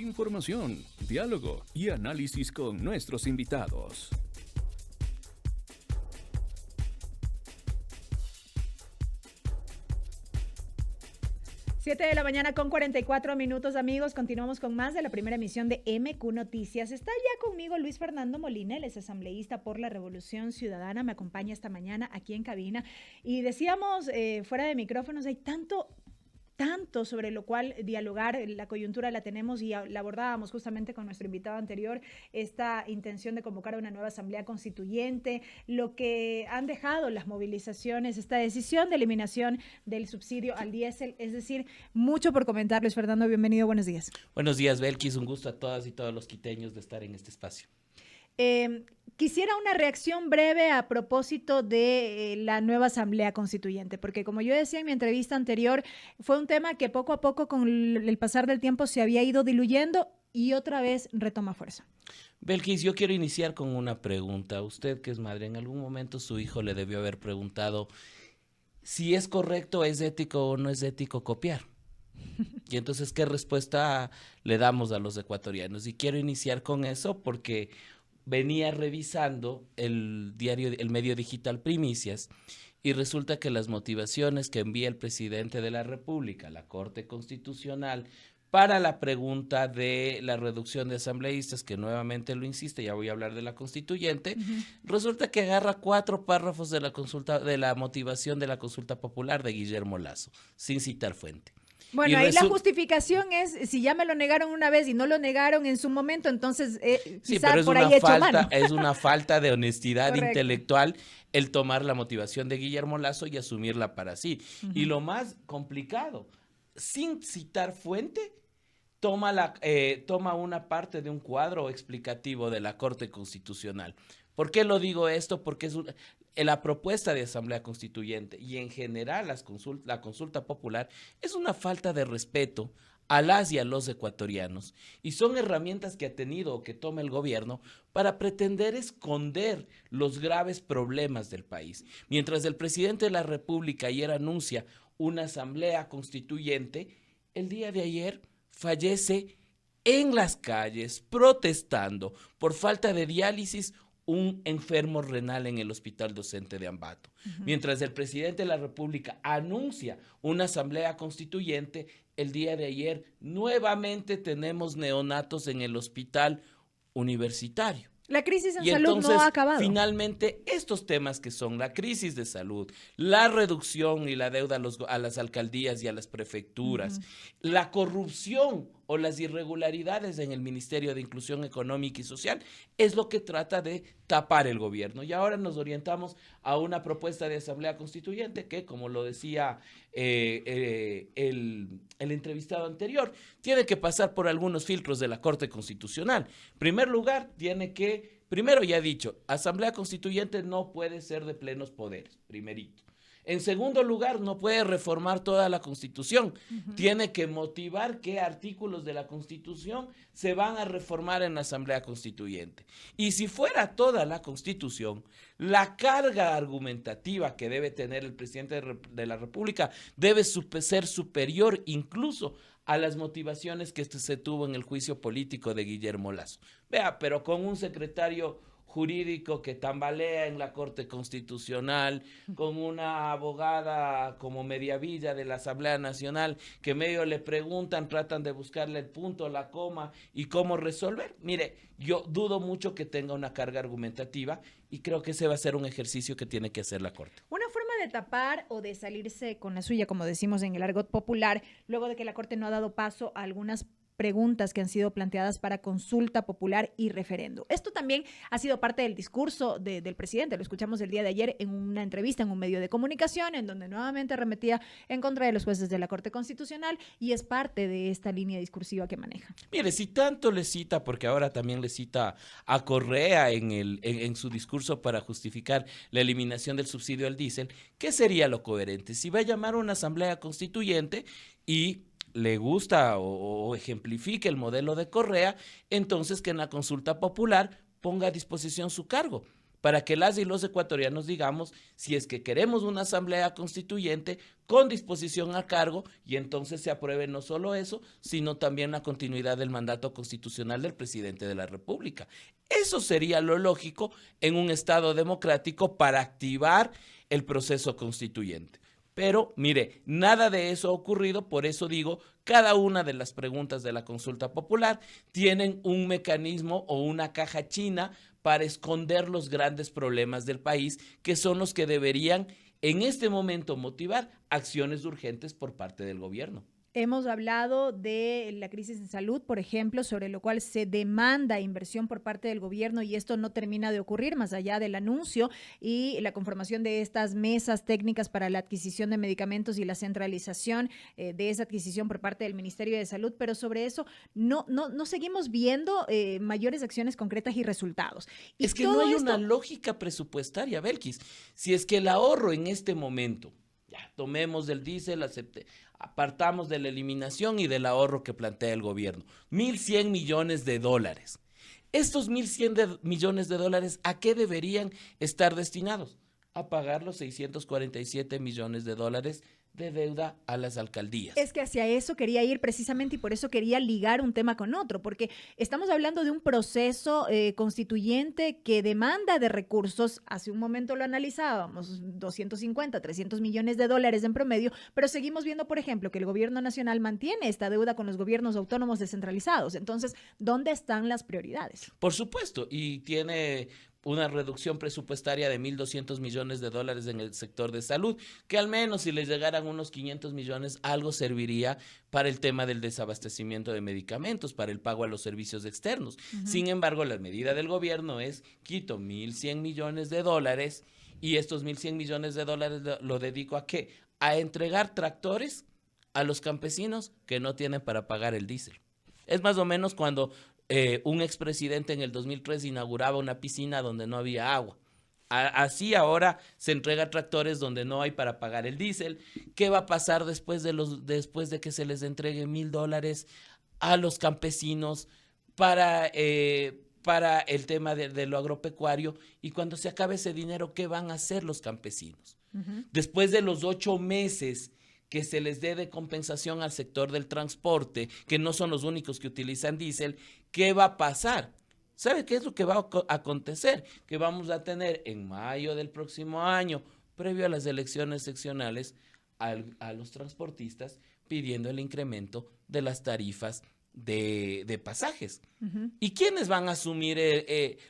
información, diálogo y análisis con nuestros invitados. 7 de la mañana con 44 minutos, amigos. Continuamos con más de la primera emisión de MQ Noticias. Está ya conmigo Luis Fernando Molina, él es asambleísta por la Revolución Ciudadana. Me acompaña esta mañana aquí en cabina. Y decíamos, fuera de micrófonos, hay tanto sobre lo cual dialogar, la coyuntura la tenemos y la abordábamos justamente con nuestro invitado anterior, esta intención de convocar a una nueva asamblea constituyente, lo que han dejado las movilizaciones, esta decisión de eliminación del subsidio al diésel, es decir, mucho por comentar. Luis Fernando, bienvenido, buenos días. Buenos días, Belkis, un gusto a todas y todos los quiteños de estar en este espacio. Quisiera una reacción breve a propósito de la nueva asamblea constituyente, porque como yo decía en mi entrevista anterior, fue un tema que poco a poco con el pasar del tiempo se había ido diluyendo y otra vez retoma fuerza. Belkis, yo quiero iniciar con una pregunta. Usted que es madre, en algún momento su hijo le debió haber preguntado si es correcto, es ético o no es ético copiar. Y entonces, ¿qué respuesta le damos a los ecuatorianos? Y quiero iniciar con eso porque venía revisando el medio digital Primicias y resulta que las motivaciones que envía el presidente de la República a la Corte Constitucional para la pregunta de la reducción de asambleístas, que nuevamente lo insiste, ya voy a hablar de la constituyente, resulta que agarra 4 párrafos de la consulta, de la motivación de la consulta popular de Guillermo Lasso, sin citar fuente. Bueno, ahí la justificación es, si ya me lo negaron una vez y no lo negaron en su momento, entonces quizás por ahí hecho mano. Es una falta de honestidad intelectual el tomar la motivación de Guillermo Lasso y asumirla para sí. Y lo más complicado, sin citar fuente, toma una parte de un cuadro explicativo de la Corte Constitucional. ¿Por qué lo digo esto? Porque la propuesta de asamblea constituyente y en general la consulta popular es una falta de respeto a las y a los ecuatorianos y son herramientas que ha tenido o que toma el gobierno para pretender esconder los graves problemas del país. Mientras el presidente de la República ayer anuncia una asamblea constituyente, el día de ayer fallece en las calles protestando por falta de diálisis un enfermo renal en el Hospital Docente de Ambato. Mientras el presidente de la República anuncia una asamblea constituyente, el día de ayer nuevamente tenemos neonatos en el hospital universitario. La crisis en salud no ha acabado. Finalmente, estos temas que son la crisis de salud, la reducción y la deuda a las alcaldías y a las prefecturas, la corrupción o las irregularidades en el Ministerio de Inclusión Económica y Social, es lo que trata de tapar el gobierno. Y ahora nos orientamos a una propuesta de asamblea constituyente que, como lo decía el entrevistado anterior, tiene que pasar por algunos filtros de la Corte Constitucional. En primer lugar, primero ya he dicho, asamblea constituyente no puede ser de plenos poderes, primerito. En segundo lugar, no puede reformar toda la Constitución. Tiene que motivar qué artículos de la Constitución se van a reformar en la Asamblea Constituyente. Y si fuera toda la Constitución, la carga argumentativa que debe tener el presidente de la República debe ser superior incluso a las motivaciones que se tuvo en el juicio político de Guillermo Lasso. Vea, pero con un secretario jurídico que tambalea en la Corte Constitucional, con una abogada como Mediavilla de la Asamblea Nacional, que medio le preguntan, tratan de buscarle el punto, la coma y cómo resolver. Mire, yo dudo mucho que tenga una carga argumentativa y creo que ese va a ser un ejercicio que tiene que hacer la Corte. Una forma de tapar o de salirse con la suya, como decimos en el argot popular, luego de que la Corte no ha dado paso a algunas preguntas que han sido planteadas para consulta popular y referendo. Esto también ha sido parte del discurso del presidente, lo escuchamos el día de ayer en una entrevista en un medio de comunicación, en donde nuevamente arremetía en contra de los jueces de la Corte Constitucional y es parte de esta línea discursiva que maneja. Mire, si tanto le cita, porque ahora también le cita a Correa en su discurso para justificar la eliminación del subsidio al diésel, ¿qué sería lo coherente? Si va a llamar a una asamblea constituyente y le gusta o ejemplifique el modelo de Correa, entonces que en la consulta popular ponga a disposición su cargo. para que las y los ecuatorianos digamos si es que queremos una asamblea constituyente con disposición a cargo y entonces se apruebe no solo eso, sino también la continuidad del mandato constitucional del presidente de la República. Eso sería lo lógico en un Estado democrático para activar el proceso constituyente. Pero, mire, nada de eso ha ocurrido, por eso digo, cada una de las preguntas de la consulta popular tienen un mecanismo o una caja china para esconder los grandes problemas del país, que son los que deberían en este momento motivar acciones urgentes por parte del gobierno. Hemos hablado de la crisis de salud, por ejemplo, sobre lo cual se demanda inversión por parte del gobierno y esto no termina de ocurrir más allá del anuncio y la conformación de estas mesas técnicas para la adquisición de medicamentos y la centralización de esa adquisición por parte del Ministerio de Salud, pero sobre eso no seguimos viendo mayores acciones concretas y resultados. Y es que no hay una lógica presupuestaria, Belkis. Si es que el ahorro en este momento, ya tomemos del diésel, apartamos de la eliminación y del ahorro que plantea el gobierno, 1.100 millones de dólares. Estos 1.100 millones de dólares, ¿a qué deberían estar destinados? A pagar los 647 millones de dólares de deuda a las alcaldías. Es que hacia eso quería ir precisamente y por eso quería ligar un tema con otro, porque estamos hablando de un proceso constituyente que demanda de recursos. Hace un momento lo analizábamos, 250, 300 millones de dólares en promedio, pero seguimos viendo, por ejemplo, que el gobierno nacional mantiene esta deuda con los gobiernos autónomos descentralizados. Entonces, ¿dónde están las prioridades? Por supuesto, y tiene una reducción presupuestaria de 1.200 millones de dólares en el sector de salud, que al menos si les llegaran unos 500 millones, algo serviría para el tema del desabastecimiento de medicamentos, para el pago a los servicios externos. Sin embargo, la medida del gobierno es quito 1.100 millones de dólares y estos 1.100 millones de dólares lo dedico ¿a qué? A entregar tractores a los campesinos que no tienen para pagar el diésel. Es más o menos cuando un expresidente en el 2003 inauguraba una piscina donde no había agua. Así ahora se entrega tractores donde no hay para pagar el diésel. ¿Qué va a pasar después de que se les entregue $1,000 a los campesinos para el tema de lo agropecuario? Y cuando se acabe ese dinero, ¿qué van a hacer los campesinos? Después de los 8 meses que se les dé de compensación al sector del transporte, que no son los únicos que utilizan diésel, ¿qué va a pasar? ¿Sabe qué es lo que va a acontecer? Que vamos a tener en mayo del próximo año, previo a las elecciones seccionales, a los transportistas pidiendo el incremento de las tarifas de pasajes. ¿Y quiénes van a asumir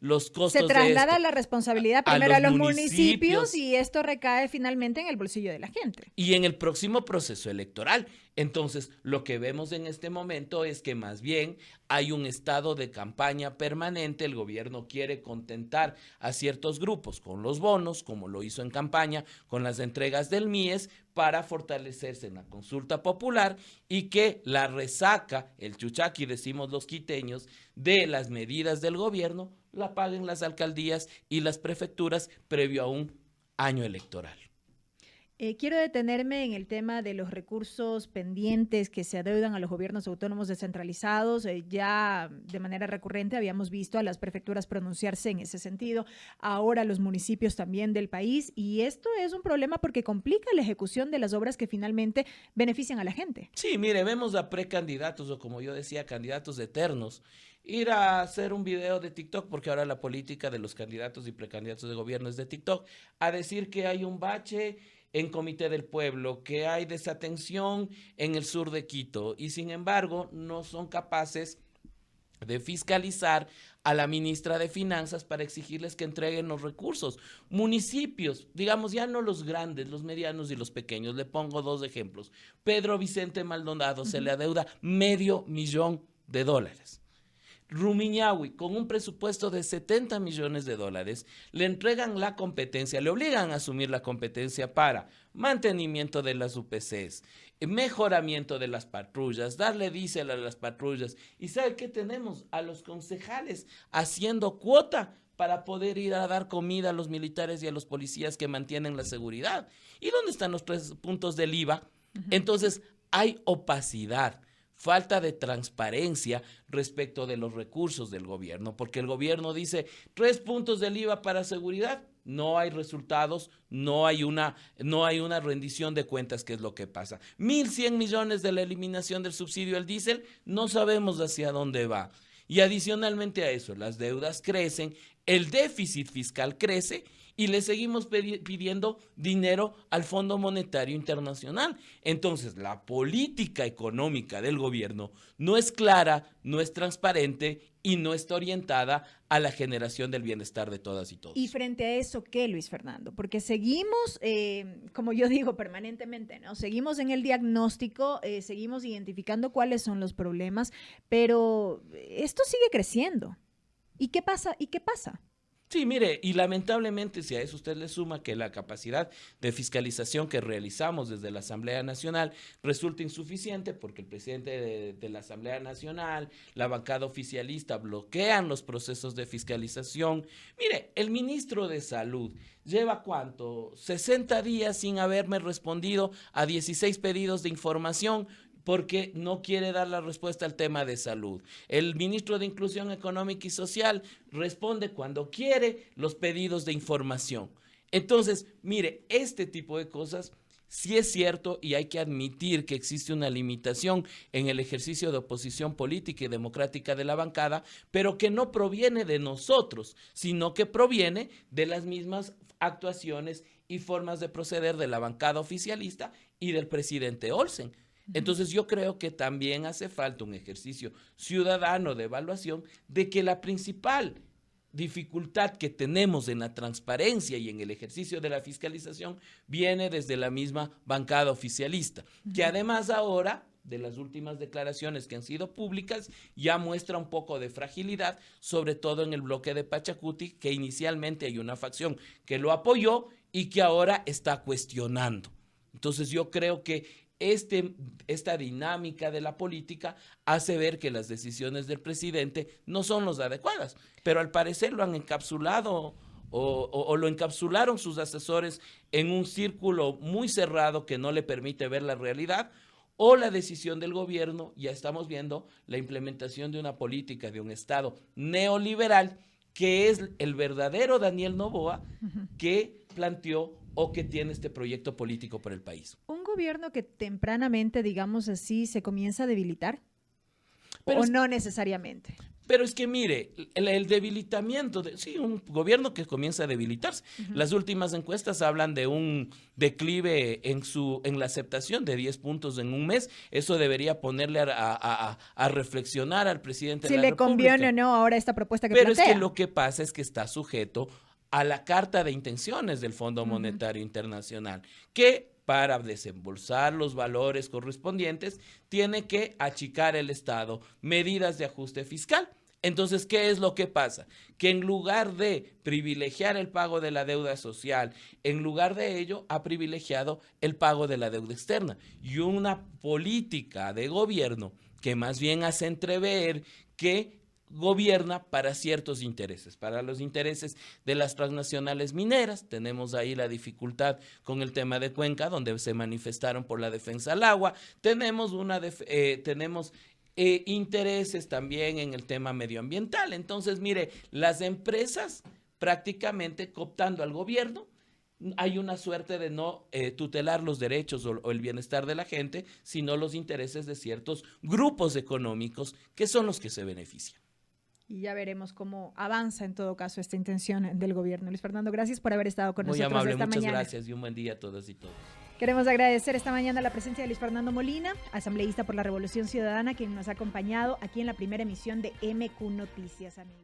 los costos de esto? Se traslada la responsabilidad primero a los municipios y esto recae finalmente en el bolsillo de la gente. Y en el próximo proceso electoral. Entonces, lo que vemos en este momento es que más bien hay un estado de campaña permanente. El gobierno quiere contentar a ciertos grupos con los bonos, como lo hizo en campaña, con las entregas del MIES, para fortalecerse en la consulta popular y que la resaca, el chuchaqui, decimos los quiteños, de las medidas del gobierno, la paguen las alcaldías y las prefecturas previo a un año electoral. Quiero detenerme en el tema de los recursos pendientes que se adeudan a los gobiernos autónomos descentralizados. Ya de manera recurrente habíamos visto a las prefecturas pronunciarse en ese sentido, ahora los municipios también del país, y esto es un problema porque complica la ejecución de las obras que finalmente benefician a la gente. Sí, mire, vemos a precandidatos o, como yo decía, candidatos eternos ir a hacer un video de TikTok, porque ahora la política de los candidatos y precandidatos de gobierno es de TikTok, a decir que hay un bache en Comité del Pueblo, que hay desatención en el sur de Quito, y sin embargo no son capaces de fiscalizar a la ministra de Finanzas para exigirles que entreguen los recursos. Municipios, digamos ya no los grandes, los medianos y los pequeños. Le pongo 2 ejemplos. Pedro Vicente Maldonado se le adeuda $500,000. Rumiñahui, con un presupuesto de $70 millones, le entregan la competencia, le obligan a asumir la competencia para mantenimiento de las UPCs, mejoramiento de las patrullas, darle diésel a las patrullas. ¿Y sabe qué tenemos? A los concejales haciendo cuota para poder ir a dar comida a los militares y a los policías que mantienen la seguridad. ¿Y dónde están los 3 puntos del IVA? Entonces, hay opacidad, falta de transparencia respecto de los recursos del gobierno, porque el gobierno dice 3 puntos del IVA para seguridad, no hay resultados, no hay una rendición de cuentas, que es lo que pasa. 1.100 millones de la eliminación del subsidio al diésel, no sabemos hacia dónde va. Y adicionalmente a eso, las deudas crecen, el déficit fiscal crece y le seguimos pidiendo dinero al Fondo Monetario Internacional. Entonces, la política económica del gobierno no es clara, no es transparente y no está orientada a la generación del bienestar de todas y todos. Y frente a eso, ¿qué, Luis Fernando? Porque seguimos, como yo digo permanentemente, ¿no? Seguimos en el diagnóstico, seguimos identificando cuáles son los problemas, pero esto sigue creciendo. ¿Y qué pasa? ¿Y qué pasa? Sí, mire, y lamentablemente si a eso usted le suma que la capacidad de fiscalización que realizamos desde la Asamblea Nacional resulta insuficiente porque el presidente de la Asamblea Nacional, la bancada oficialista bloquean los procesos de fiscalización. Mire, el ministro de Salud lleva ¿cuánto? 60 días sin haberme respondido a 16 pedidos de información porque no quiere dar la respuesta al tema de salud. El ministro de Inclusión Económica y Social responde cuando quiere los pedidos de información. Entonces, mire, este tipo de cosas sí es cierto y hay que admitir que existe una limitación en el ejercicio de oposición política y democrática de la bancada, pero que no proviene de nosotros, sino que proviene de las mismas actuaciones y formas de proceder de la bancada oficialista y del presidente Olsen. Entonces yo creo que también hace falta un ejercicio ciudadano de evaluación de que la principal dificultad que tenemos en la transparencia y en el ejercicio de la fiscalización viene desde la misma bancada oficialista, que además ahora de las últimas declaraciones que han sido públicas ya muestra un poco de fragilidad, sobre todo en el bloque de Pachacuti, que inicialmente hay una facción que lo apoyó y que ahora está cuestionando. Entonces yo creo que esta dinámica de la política hace ver que las decisiones del presidente no son las adecuadas, pero al parecer lo han encapsulado o lo encapsularon sus asesores en un círculo muy cerrado que no le permite ver la realidad, o la decisión del gobierno. Ya estamos viendo la implementación de una política de un Estado neoliberal que es el verdadero Daniel Noboa que planteó o que tiene este proyecto político para el país. Un gobierno que tempranamente, digamos así, se comienza a debilitar, pero o no necesariamente. Pero es que mire, el debilitamiento, sí, un gobierno que comienza a debilitarse. Las últimas encuestas hablan de un declive en la aceptación de 10 puntos en un mes. Eso debería ponerle a reflexionar al presidente de la República. Si le conviene o no ahora esta propuesta que plantea. Pero es que lo que pasa es que está sujeto a la carta de intenciones del Fondo Monetario Internacional, que para desembolsar los valores correspondientes tiene que achicar el Estado, medidas de ajuste fiscal. Entonces, ¿qué es lo que pasa? Que en lugar de privilegiar el pago de la deuda social, en lugar de ello ha privilegiado el pago de la deuda externa y una política de gobierno que más bien hace entrever que gobierna para ciertos intereses, para los intereses de las transnacionales mineras. Tenemos ahí la dificultad con el tema de Cuenca, donde se manifestaron por la defensa al agua. Tenemos intereses también en el tema medioambiental. Entonces, mire, las empresas prácticamente cooptando al gobierno, hay una suerte de no tutelar los derechos o el bienestar de la gente, sino los intereses de ciertos grupos económicos que son los que se benefician. Y ya veremos cómo avanza en todo caso esta intención del gobierno. Luis Fernando, gracias por haber estado con nosotros amable, esta mañana. Muchas gracias y un buen día a todas y todos. Queremos agradecer esta mañana la presencia de Luis Fernando Molina, asambleísta por la Revolución Ciudadana, quien nos ha acompañado aquí en la primera emisión de MQ Noticias, amigos.